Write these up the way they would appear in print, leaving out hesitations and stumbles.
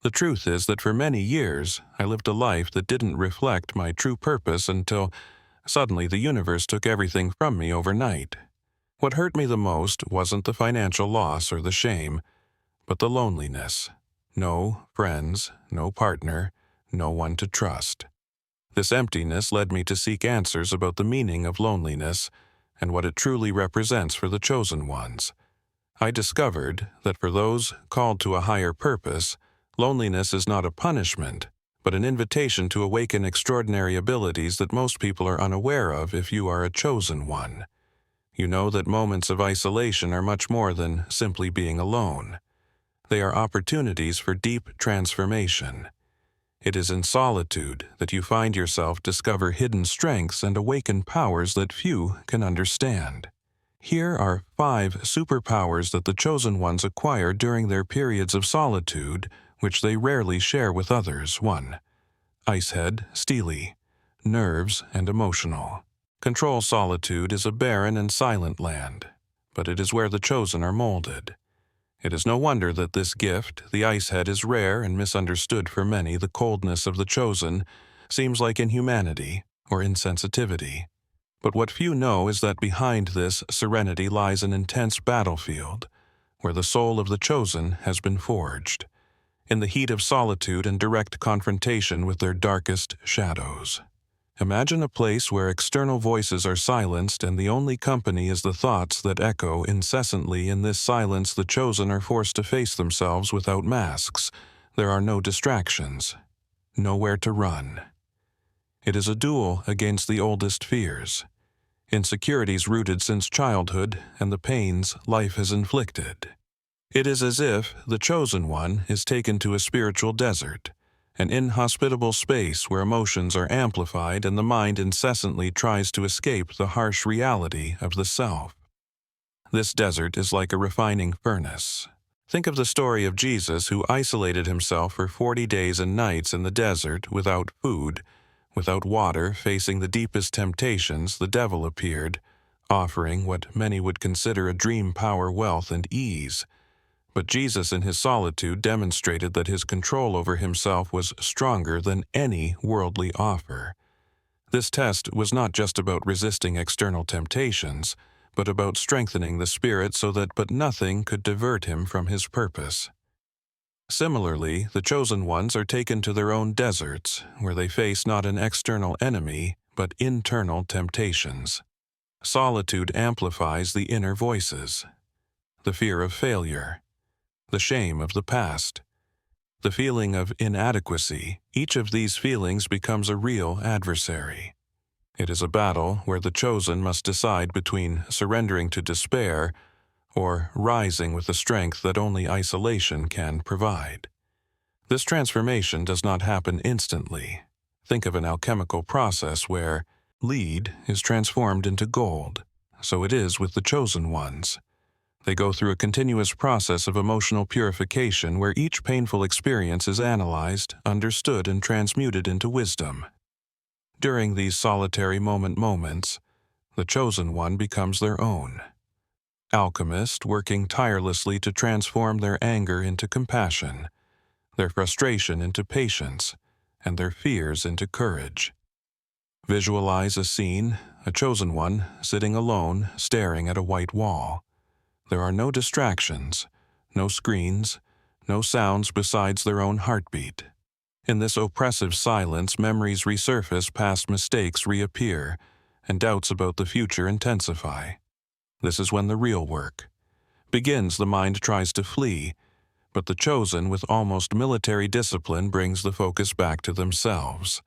The truth is that for many years, I lived a life that didn't reflect my true purpose until suddenly the universe took everything from me overnight. What hurt me the most wasn't the financial loss or the shame, but the loneliness. No friends, no partner, no one to trust. This emptiness led me to seek answers about the meaning of loneliness and what it truly represents for the chosen ones. I discovered that for those called to a higher purpose, loneliness is not a punishment, but an invitation to awaken extraordinary abilities that most people are unaware of if you are a chosen one. You know that moments of isolation are much more than simply being alone. They are opportunities for deep transformation. It is in solitude that you find yourself discover hidden strengths and awaken powers that few can understand. Here are 5 superpowers that the chosen ones acquire during their periods of solitude, which they rarely share with others. 1. Icehead, steely, nerves and emotional. Control solitude is a barren and silent land, but it is where the chosen are molded. It is no wonder that this gift, the icehead, is rare and misunderstood for many. The coldness of the chosen seems like inhumanity or insensitivity. But what few know is that behind this serenity lies an intense battlefield, where the soul of the chosen has been forged, in the heat of solitude and direct confrontation with their darkest shadows. Imagine a place where external voices are silenced and the only company is the thoughts that echo incessantly. In this silence, the chosen are forced to face themselves without masks. There are no distractions, nowhere to run. It is a duel against the oldest fears, insecurities rooted since childhood and the pains life has inflicted. It is as if the chosen one is taken to a spiritual desert, an inhospitable space where emotions are amplified and the mind incessantly tries to escape the harsh reality of the self. This desert is like a refining furnace. Think of the story of Jesus, who isolated himself for 40 days and nights in the desert without food, without water. Facing the deepest temptations, the devil appeared, offering what many would consider a dream: power, wealth, and ease. But Jesus in his solitude demonstrated that his control over himself was stronger than any worldly offer. This test was not just about resisting external temptations, but about strengthening the spirit so that nothing could divert him from his purpose. Similarly, the chosen ones are taken to their own deserts, where they face not an external enemy, but internal temptations. Solitude amplifies the inner voices: the fear of failure, the shame of the past, the feeling of inadequacy. Each of these feelings becomes a real adversary. It is a battle where the chosen must decide between surrendering to despair or rising with the strength that only isolation can provide. This transformation does not happen instantly. Think of an alchemical process where lead is transformed into gold. So it is with the chosen ones. They go through a continuous process of emotional purification where each painful experience is analyzed, understood, and transmuted into wisdom. During these solitary moments, the chosen one becomes their own alchemist, working tirelessly to transform their anger into compassion, their frustration into patience, and their fears into courage. Visualize a scene: a chosen one sitting alone, staring at a white wall. There are no distractions, no screens, no sounds besides their own heartbeat. In this oppressive silence, memories resurface, past mistakes reappear, and doubts about the future intensify. This is when the real work begins. The mind tries to flee, but the chosen, with almost military discipline, brings the focus back to themselves.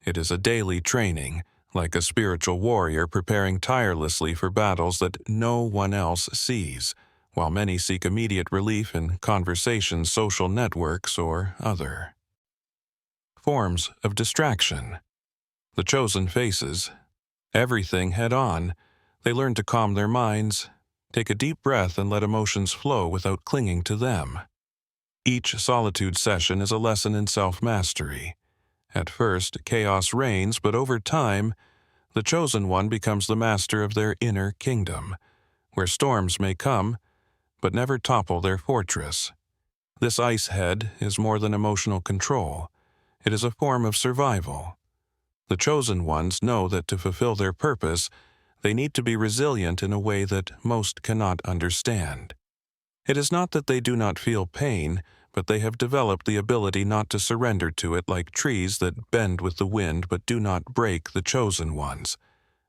It is a daily training, like a spiritual warrior preparing tirelessly for battles that no one else sees, while many seek immediate relief in conversations, social networks, or other forms of distraction. The chosen faces everything head-on. They learn to calm their minds, take a deep breath, and let emotions flow without clinging to them. Each solitude session is a lesson in self-mastery. At first, chaos reigns, but over time, the chosen one becomes the master of their inner kingdom, where storms may come, but never topple their fortress. This ice head is more than emotional control. It is a form of survival. The chosen ones know that to fulfill their purpose, they need to be resilient in a way that most cannot understand. It is not that they do not feel pain, but they have developed the ability not to surrender to it like trees that bend with the wind but do not break the chosen ones.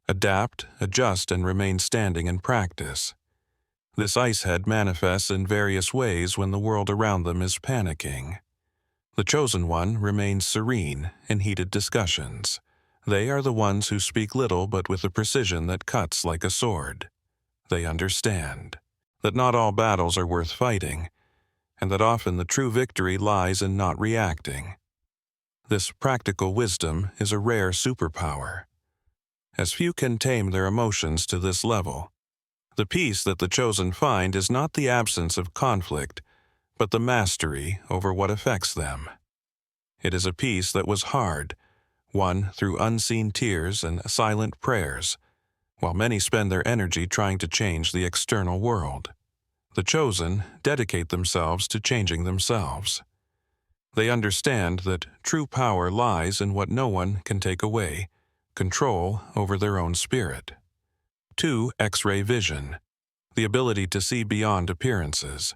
Adapt, adjust, and remain standing in practice. This ice head manifests in various ways when the world around them is panicking. The chosen one remains serene in heated discussions. They are the ones who speak little but with a precision that cuts like a sword. They understand that not all battles are worth fighting, and that often the true victory lies in not reacting. This practical wisdom is a rare superpower, as few can tame their emotions to this level. The peace that the chosen find is not the absence of conflict, but the mastery over what affects them. It is a peace that was hard, won through unseen tears and silent prayers, while many spend their energy trying to change the external world. The chosen dedicate themselves to changing themselves. They understand that true power lies in what no one can take away, control over their own spirit. 2. X-ray vision, the ability to see beyond appearances.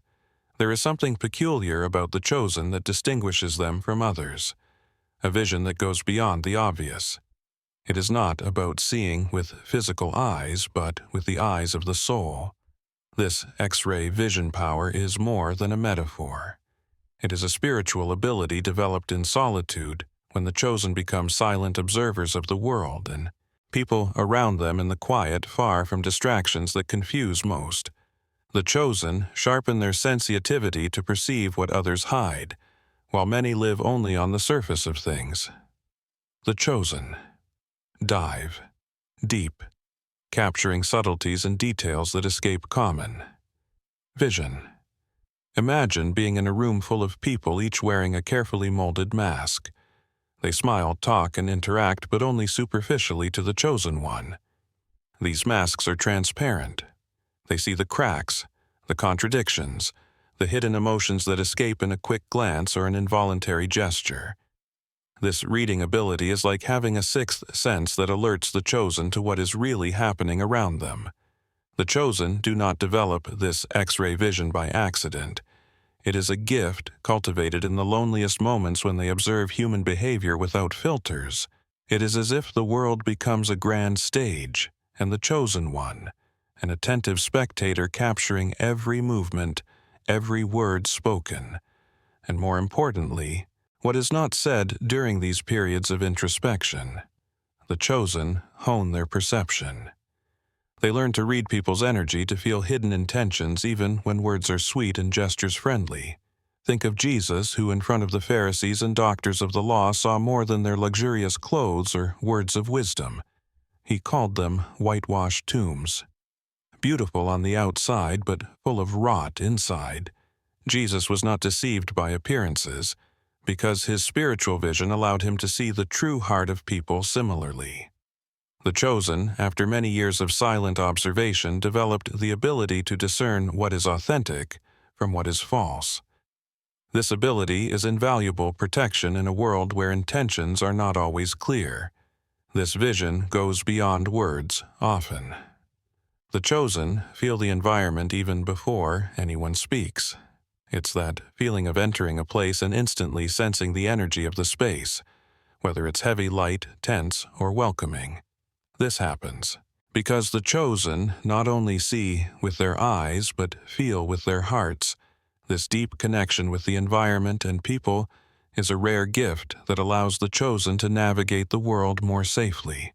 There is something peculiar about the chosen that distinguishes them from others, a vision that goes beyond the obvious. It is not about seeing with physical eyes, but with the eyes of the soul. This X-ray vision power is more than a metaphor. It is a spiritual ability developed in solitude when the chosen become silent observers of the world and people around them in the quiet far from distractions that confuse most. The chosen sharpen their sensitivity to perceive what others hide, while many live only on the surface of things. The chosen dive deep, capturing subtleties and details that escape common. Vision. Imagine being in a room full of people, each wearing a carefully molded mask. They smile, talk, and interact, but only superficially to the chosen one. These masks are transparent. They see the cracks, the contradictions, the hidden emotions that escape in a quick glance or an involuntary gesture. This reading ability is like having a sixth sense that alerts the chosen to what is really happening around them. The chosen do not develop this X-ray vision by accident. It is a gift cultivated in the loneliest moments when they observe human behavior without filters. It is as if the world becomes a grand stage, and the chosen one, an attentive spectator capturing every movement, every word spoken, and more importantly, what is not said during these periods of introspection. The chosen hone their perception. They learn to read people's energy, to feel hidden intentions even when words are sweet and gestures friendly. Think of Jesus, who in front of the Pharisees and doctors of the law saw more than their luxurious clothes or words of wisdom. He called them whitewashed tombs. Beautiful on the outside, but full of rot inside. Jesus was not deceived by appearances, because his spiritual vision allowed him to see the true heart of people similarly. The chosen, after many years of silent observation, developed the ability to discern what is authentic from what is false. This ability is invaluable protection in a world where intentions are not always clear. This vision goes beyond words, often. The chosen feel the environment even before anyone speaks. It's that feeling of entering a place and instantly sensing the energy of the space, whether it's heavy, light, tense, or welcoming. This happens because the chosen not only see with their eyes but feel with their hearts. This deep connection with the environment and people is a rare gift that allows the chosen to navigate the world more safely.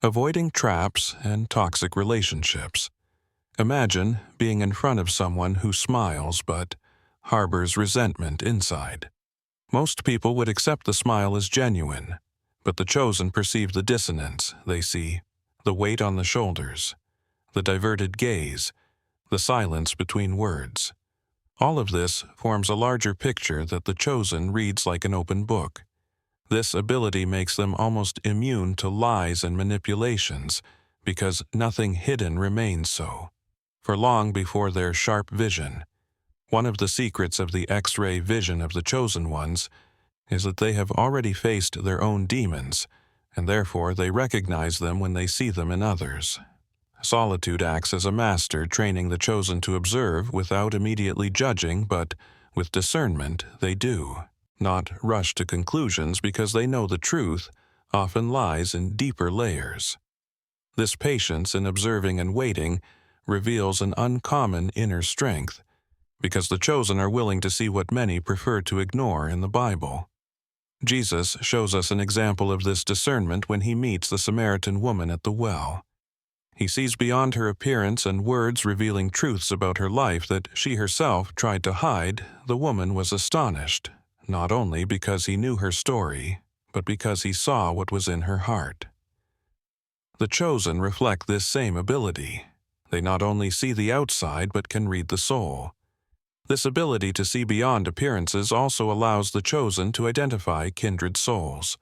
Avoiding traps and toxic relationships. Imagine being in front of someone who smiles but harbors resentment inside. Most people would accept the smile as genuine, but the chosen perceive the dissonance. They see the weight on the shoulders, the diverted gaze, the silence between words. All of this forms a larger picture that the chosen reads like an open book. This ability makes them almost immune to lies and manipulations, because nothing hidden remains so. For long before their sharp vision, One of the secrets of the X-ray vision of the chosen ones is that they have already faced their own demons, and therefore they recognize them when they see them in others. Solitude acts as a master, training the chosen to observe without immediately judging, but with discernment they do, not rush to conclusions because they know the truth often lies in deeper layers. This patience in observing and waiting reveals an uncommon inner strength, because the chosen are willing to see what many prefer to ignore in the Bible. Jesus shows us an example of this discernment when he meets the Samaritan woman at the well. He sees beyond her appearance and words revealing truths about her life that she herself tried to hide. The woman was astonished, not only because he knew her story, but because he saw what was in her heart. The chosen reflect this same ability. They not only see the outside but can read the soul. This ability to see beyond appearances also allows the chosen to identify kindred souls.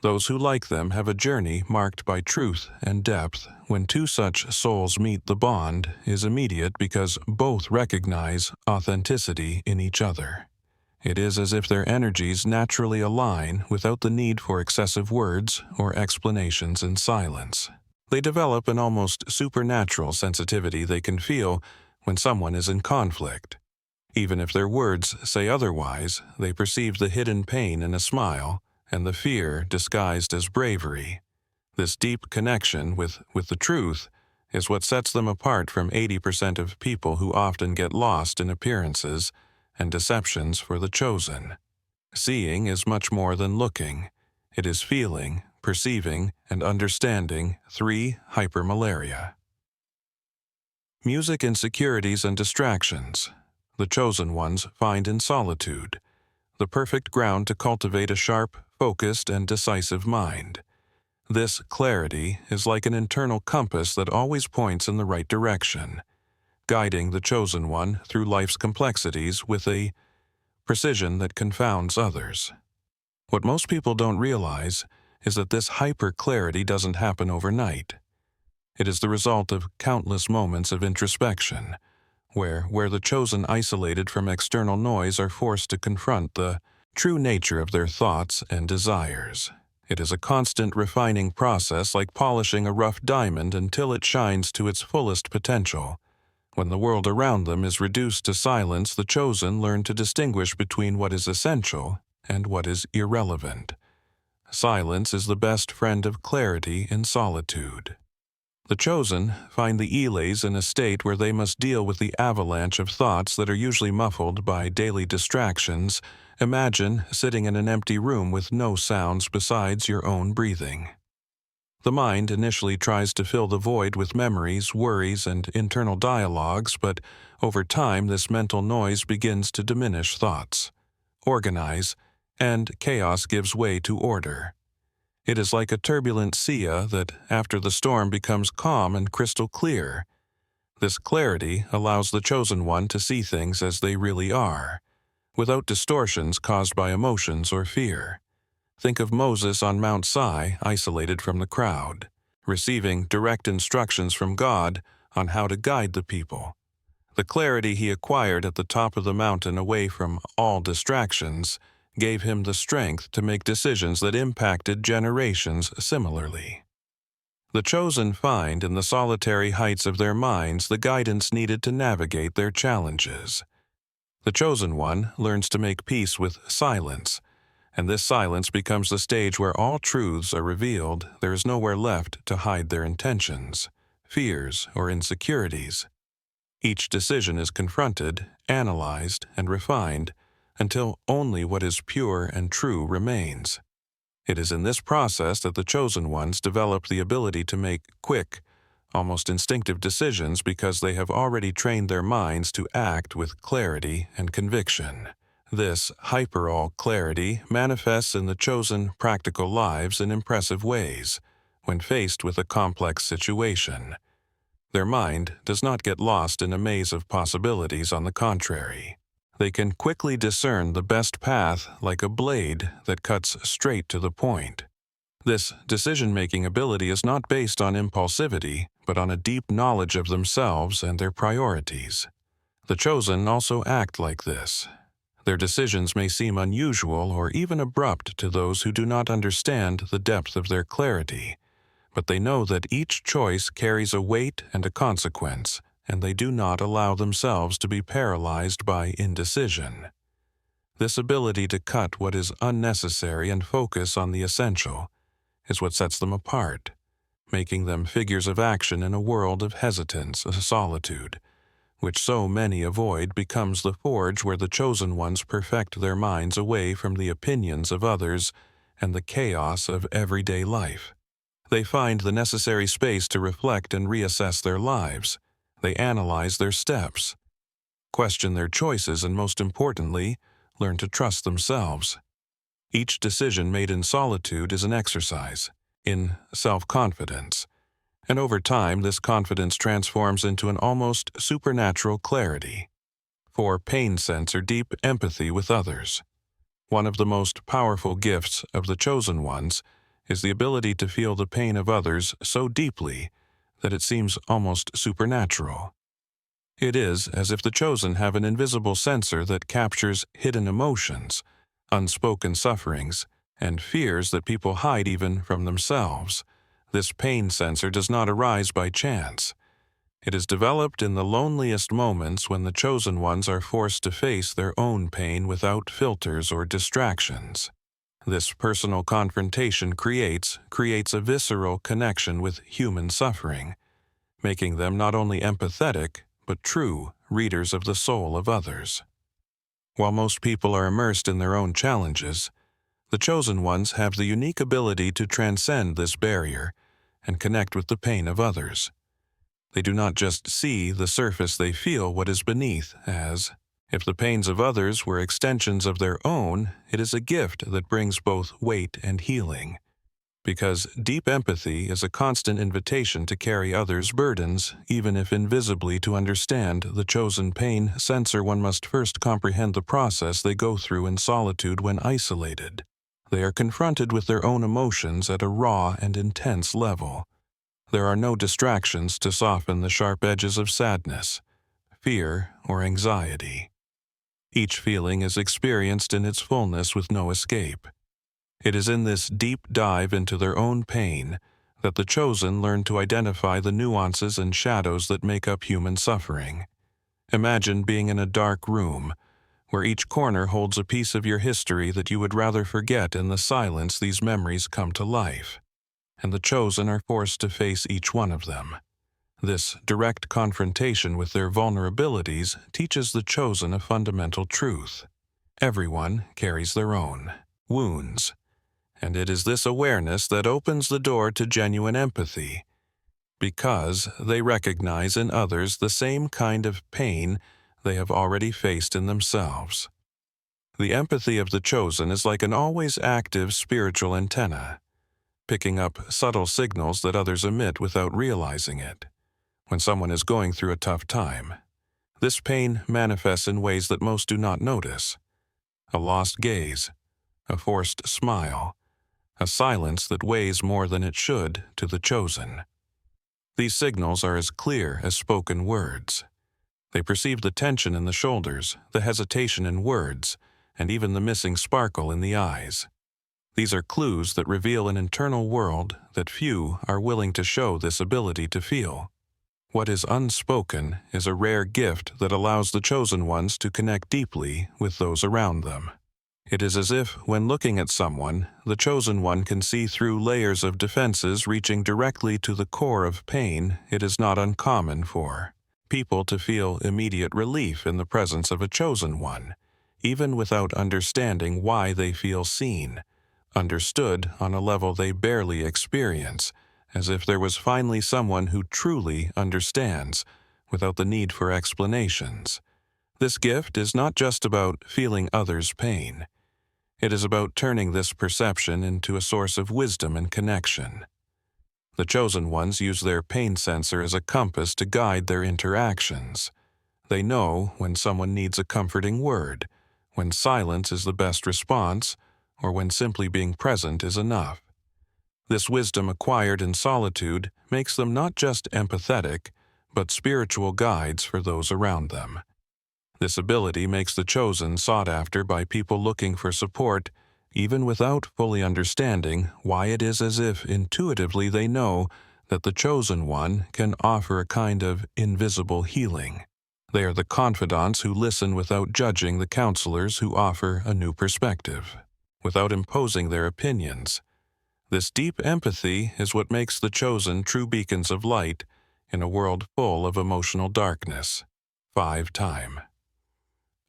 Those who like them have a journey marked by truth and depth. When two such souls meet, the bond is immediate because both recognize authenticity in each other. It is as if their energies naturally align without the need for excessive words or explanations in silence. They develop an almost supernatural sensitivity they can feel when someone is in conflict. Even if their words say otherwise, they perceive the hidden pain in a smile and the fear disguised as bravery. This deep connection with the truth is what sets them apart from 80% of people who often get lost in appearances and deceptions for the chosen. Seeing is much more than looking. It is feeling, perceiving, and understanding 3 hypermalaria. Music insecurities and distractions. The chosen ones find in solitude the perfect ground to cultivate a sharp, focused, and decisive mind. This clarity is like an internal compass that always points in the right direction, guiding the chosen one through life's complexities with a precision that confounds others. What most people don't realize is that this hyper-clarity doesn't happen overnight. It is the result of countless moments of introspection, where the chosen isolated from external noise are forced to confront the true nature of their thoughts and desires. It is a constant refining process, like polishing a rough diamond until it shines to its fullest potential. When the world around them is reduced to silence, the chosen learn to distinguish between what is essential and what is irrelevant. Silence is the best friend of clarity in solitude. The chosen find the elays in a state where they must deal with the avalanche of thoughts that are usually muffled by daily distractions. Imagine sitting in an empty room with no sounds besides your own breathing. The mind initially tries to fill the void with memories, worries, and internal dialogues, but over time this mental noise begins to diminish thoughts, organize, and chaos gives way to order. It is like a turbulent sea that, after the storm, becomes calm and crystal clear. This clarity allows the chosen one to see things as they really are, without distortions caused by emotions or fear. Think of Moses on Mount Sinai, isolated from the crowd, receiving direct instructions from God on how to guide the people. The clarity he acquired at the top of the mountain, away from all distractions, gave him the strength to make decisions that impacted generations similarly. The chosen find in the solitary heights of their minds the guidance needed to navigate their challenges. The chosen one learns to make peace with silence, and this silence becomes the stage where all truths are revealed. There is nowhere left to hide their intentions, fears, or insecurities. Each decision is confronted, analyzed, and refined, until only what is pure and true remains. It is in this process that the chosen ones develop the ability to make quick, almost instinctive decisions because they have already trained their minds to act with clarity and conviction. This hyperall clarity manifests in the chosen practical lives in impressive ways when faced with a complex situation. Their mind does not get lost in a maze of possibilities. On the contrary, they can quickly discern the best path like a blade that cuts straight to the point. This decision-making ability is not based on impulsivity, but on a deep knowledge of themselves and their priorities. The chosen also act like this. Their decisions may seem unusual or even abrupt to those who do not understand the depth of their clarity, but they know that each choice carries a weight and a consequence, and they do not allow themselves to be paralyzed by indecision. This ability to cut what is unnecessary and focus on the essential is what sets them apart, making them figures of action in a world of hesitance, a solitude, which so many avoid becomes the forge where the chosen ones perfect their minds away from the opinions of others and the chaos of everyday life. They find the necessary space to reflect and reassess their lives. They analyze their steps, question their choices, and most importantly, learn to trust themselves. Each decision made in solitude is an exercise in self-confidence, and over time this confidence transforms into an almost supernatural clarity. For pain sense or deep empathy with others. One of the most powerful gifts of the chosen ones is the ability to feel the pain of others so deeply that it seems almost supernatural. It is as if the chosen have an invisible sensor that captures hidden emotions, unspoken sufferings, and fears that people hide even from themselves. This pain sensor does not arise by chance. It is developed in the loneliest moments when the chosen ones are forced to face their own pain without filters or distractions. This personal confrontation creates a visceral connection with human suffering, making them not only empathetic, but true readers of the soul of others. While most people are immersed in their own challenges, the chosen ones have the unique ability to transcend this barrier and connect with the pain of others. They do not just see the surface, they feel what is beneath, as if the pains of others were extensions of their own, it is a gift that brings both weight and healing. Because deep empathy is a constant invitation to carry others' burdens, even if invisibly. To understand the chosen pain sensor, one must first comprehend the process they go through in solitude when isolated. They are confronted with their own emotions at a raw and intense level. There are no distractions to soften the sharp edges of sadness, fear, or anxiety. Each feeling is experienced in its fullness with no escape. It is in this deep dive into their own pain that the chosen learn to identify the nuances and shadows that make up human suffering. Imagine being in a dark room, where each corner holds a piece of your history that you would rather forget. In the silence, these memories come to life, and the chosen are forced to face each one of them. This direct confrontation with their vulnerabilities teaches the chosen a fundamental truth. Everyone carries their own wounds, and it is this awareness that opens the door to genuine empathy, because they recognize in others the same kind of pain they have already faced in themselves. The empathy of the chosen is like an always active spiritual antenna, picking up subtle signals that others emit without realizing it. When someone is going through a tough time, this pain manifests in ways that most do not notice. A lost gaze, a forced smile, a silence that weighs more than it should to the chosen. These signals are as clear as spoken words. They perceive the tension in the shoulders, the hesitation in words, and even the missing sparkle in the eyes. These are clues that reveal an internal world that few are willing to show this ability to feel. What is unspoken is a rare gift that allows the chosen ones to connect deeply with those around them. It is as if, when looking at someone, the chosen one can see through layers of defenses reaching directly to the core of pain. It is not uncommon for people to feel immediate relief in the presence of a chosen one, even without understanding why they feel seen, understood on a level they barely experience, as if there was finally someone who truly understands, without the need for explanations. This gift is not just about feeling others' pain. It is about turning this perception into a source of wisdom and connection. The chosen ones use their pain sensor as a compass to guide their interactions. They know when someone needs a comforting word, when silence is the best response, or when simply being present is enough. This wisdom acquired in solitude makes them not just empathetic, but spiritual guides for those around them. This ability makes the chosen sought after by people looking for support, even without fully understanding why. It is as if intuitively they know that the chosen one can offer a kind of invisible healing. They are the confidants who listen without judging, the counselors who offer a new perspective, without imposing their opinions. This deep empathy is what makes the chosen true beacons of light in a world full of emotional darkness. 5. Time.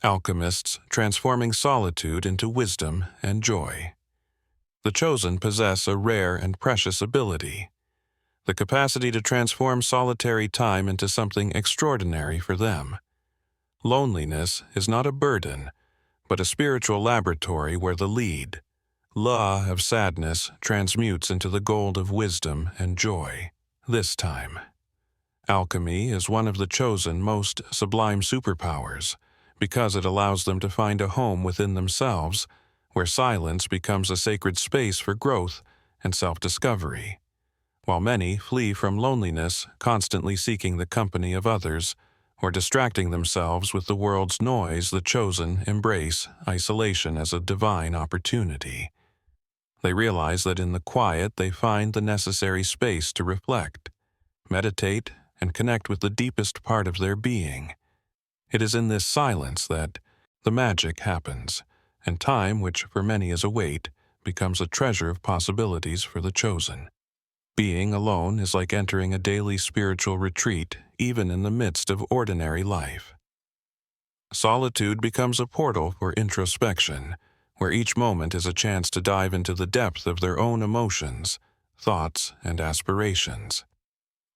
Alchemists transforming solitude into wisdom and joy. The chosen possess a rare and precious ability, the capacity to transform solitary time into something extraordinary for them. Loneliness is not a burden, but a spiritual laboratory where the lead, law of sadness, transmutes into the gold of wisdom and joy. This time. Alchemy is one of the chosen most sublime superpowers, because it allows them to find a home within themselves, where silence becomes a sacred space for growth and self-discovery. While many flee from loneliness, constantly seeking the company of others, or distracting themselves with the world's noise, the chosen embrace isolation as a divine opportunity. They realize that in the quiet they find the necessary space to reflect, meditate, and connect with the deepest part of their being. It is in this silence that the magic happens, and time, which for many is a weight, becomes a treasure of possibilities for the chosen. Being alone is like entering a daily spiritual retreat, even in the midst of ordinary life. Solitude becomes a portal for introspection, where each moment is a chance to dive into the depth of their own emotions, thoughts, and aspirations.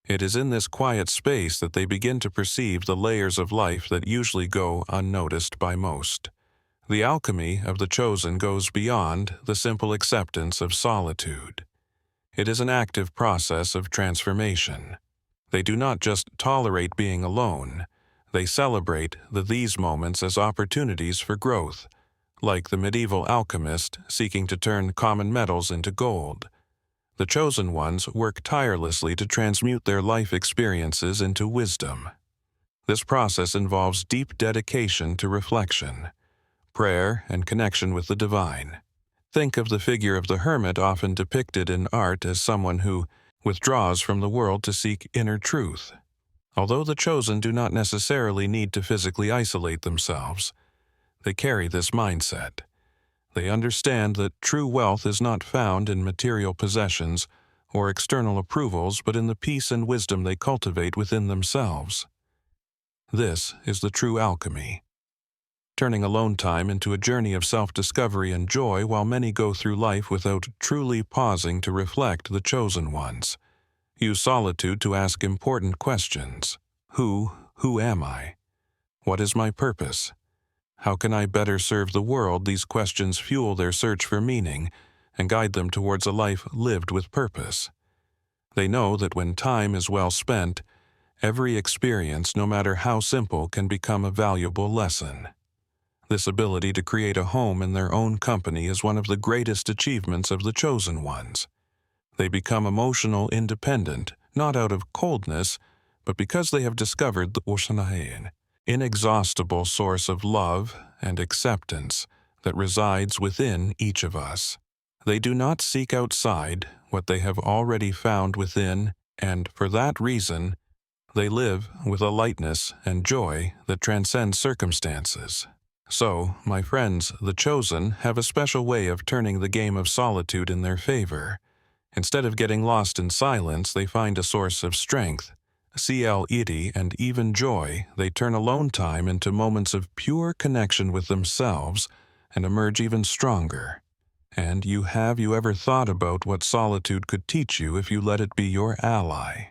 It is in this quiet space that they begin to perceive the layers of life that usually go unnoticed by most. The alchemy of the chosen goes beyond the simple acceptance of solitude. It is an active process of transformation. They do not just tolerate being alone, they celebrate these moments as opportunities for growth, like the medieval alchemist seeking to turn common metals into gold. The chosen ones work tirelessly to transmute their life experiences into wisdom. This process involves deep dedication to reflection, prayer, and connection with the divine. Think of the figure of the hermit often depicted in art as someone who withdraws from the world to seek inner truth. Although the chosen do not necessarily need to physically isolate themselves, they carry this mindset. They understand that true wealth is not found in material possessions or external approvals, but in the peace and wisdom they cultivate within themselves. This is the true alchemy, turning alone time into a journey of self-discovery and joy. While many go through life without truly pausing to reflect, the chosen ones use solitude to ask important questions. Who am I? What is my purpose? How can I better serve the world? These questions fuel their search for meaning and guide them towards a life lived with purpose. They know that when time is well spent, every experience, no matter how simple, can become a valuable lesson. This ability to create a home in their own company is one of the greatest achievements of the chosen ones. They become emotional independent, not out of coldness, but because they have discovered the Oshanahin, inexhaustible source of love and acceptance that resides within each of us. They do not seek outside what they have already found within, and for that reason, they live with a lightness and joy that transcends circumstances. So, my friends, the chosen have a special way of turning the game of solitude in their favor. Instead of getting lost in silence, they find a source of strength, CLED, and even joy. They turn alone time into moments of pure connection with themselves and emerge even stronger. And have you ever thought about what solitude could teach you if you let it be your ally?